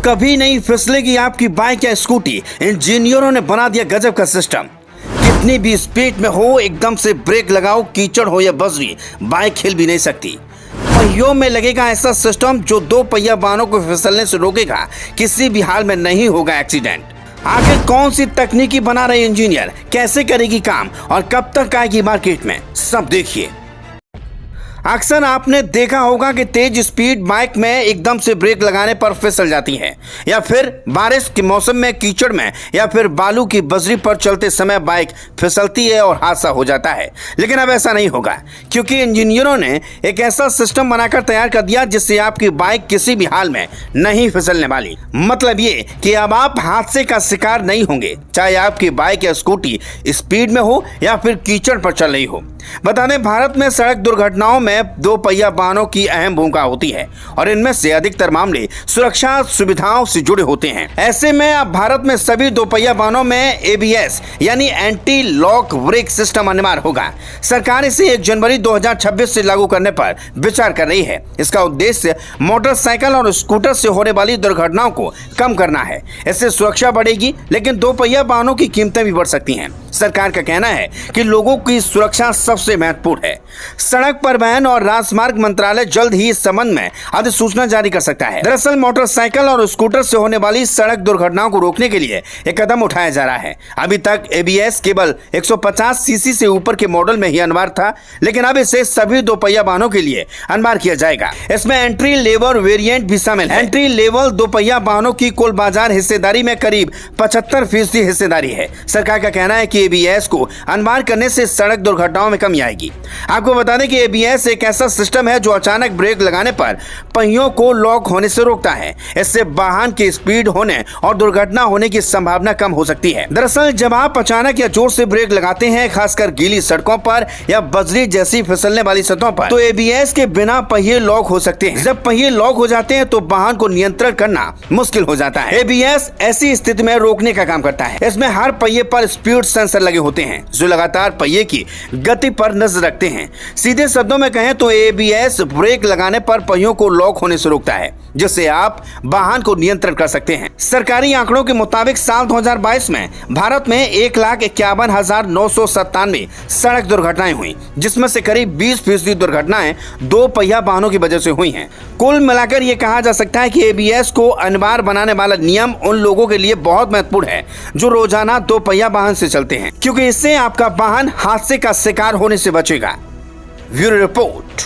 कभी नहीं फिसलेगी आपकी बाइक या स्कूटी। इंजीनियरों ने बना दिया गजब का सिस्टम। कितनी भी स्पीड में हो, एकदम से ब्रेक लगाओ, कीचड़ हो या बजरी, बाइक हिल भी नहीं सकती। पहियों में लगेगा ऐसा सिस्टम जो दो पहिया वाहनों को फिसलने से रोकेगा। किसी भी हाल में नहीं होगा एक्सीडेंट। आखिर कौन सी तकनीकी बना रहे इंजीनियर, कैसे करेगी काम और कब तक आएगी मार्केट में, सब देखिए। अक्सर आपने देखा होगा कि तेज स्पीड बाइक में एकदम से ब्रेक लगाने पर फिसल जाती है, या फिर बारिश के मौसम में कीचड़ में या फिर बालू की बजरी पर चलते समय बाइक फिसलती है और हादसा हो जाता है। लेकिन अब ऐसा नहीं होगा, क्योंकि इंजीनियरों ने एक ऐसा सिस्टम बनाकर तैयार कर दिया जिससे आपकी बाइक किसी भी हाल में नहीं फिसलने वाली। मतलब ये कि अब आप हादसे का शिकार नहीं होंगे, चाहे आपकी बाइक या स्कूटी स्पीड में हो या फिर कीचड़ पर चल रही हो। बता दें, भारत में सड़क दुर्घटनाओं में दो पहिया वाहनों की अहम भूमिका होती है और इनमें से अधिकतर मामले सुरक्षा सुविधाओं से जुड़े होते हैं। ऐसे में अब भारत में सभी दो पहिया वाहनों में ABS यानी एंटी लॉक ब्रेक सिस्टम अनिवार्य होगा। सरकार इसे 1 जनवरी 2026 से लागू करने पर विचार कर रही है। इसका उद्देश्य मोटरसाइकिल और स्कूटर से होने वाली दुर्घटनाओं को कम करना है। इससे सुरक्षा बढ़ेगी, लेकिन दो पहिया वाहनों की कीमतें भी बढ़ सकती हैं। सरकार का कहना है कि लोगों की सुरक्षा सबसे महत्वपूर्ण है। सड़क परिवहन और राजमार्ग मंत्रालय जल्द ही इस संबंध में अधिसूचना जारी कर सकता है। दरअसल मोटरसाइकिल और स्कूटर से होने वाली सड़क दुर्घटनाओं को रोकने के लिए एक कदम उठाया जा रहा है। अभी तक ABS केवल 150 सीसी से ऊपर के मॉडल में ही अनिवार्य था, लेकिन अब इसे सभी दो पहिया वाहनों के लिए अनिवार्य किया जाएगा। इसमें एंट्री लेवल वेरिएंट भी शामिल है। एंट्री लेवल दो पहिया वाहनों की कुल बाजार हिस्सेदारी में करीब 75% हिस्सेदारी है। सरकार का कहना है कि ABS को अनिवार्य करने से सड़क दुर्घटनाओं में कमी आएगी। आपको बता दें कि ABS एक ऐसा सिस्टम है जो अचानक ब्रेक लगाने पर पहियों को लॉक होने से रोकता है। इससे वाहन की स्पीड होने और दुर्घटना होने की संभावना कम हो सकती है। दरअसल जब आप अचानक या जोर से ब्रेक लगाते हैं, खासकर गीली सड़कों पर या बजरी जैसी फिसलने वाली सतहों पर, तो ABS के बिना पहिए लॉक हो सकते हैं। जब पहिए लॉक हो जाते हैं तो वाहन को नियंत्रण करना मुश्किल हो जाता है। ABS ऐसी स्थिति में रोकने का काम करता है। इसमें हर पहिए पर स्पीड सेंसर लगे होते हैं जो लगातार पहिए की गति पर नजर रखते हैं। सीधे शब्दों में कहें तो ABS ब्रेक लगाने पर पहियों को लॉक होने से रोकता है, जिससे आप वाहन को नियंत्रण कर सकते हैं। सरकारी आंकड़ों के मुताबिक साल 2022 में भारत में 1,51,997 सड़क दुर्घटनाएं हुई, जिसमें से करीब 20% दुर्घटनाएं दो पहिया वाहनों की वजह से हुई हैं। कुल मिलाकर ये कहा जा सकता है कि ABS को अनिवार्य बनाने वाला नियम उन लोगों के लिए बहुत महत्वपूर्ण है जो रोजाना दो पहिया वाहन से चलते हैं, क्योंकि इससे आपका वाहन हादसे का शिकार होने से बचेगा। Bureau report.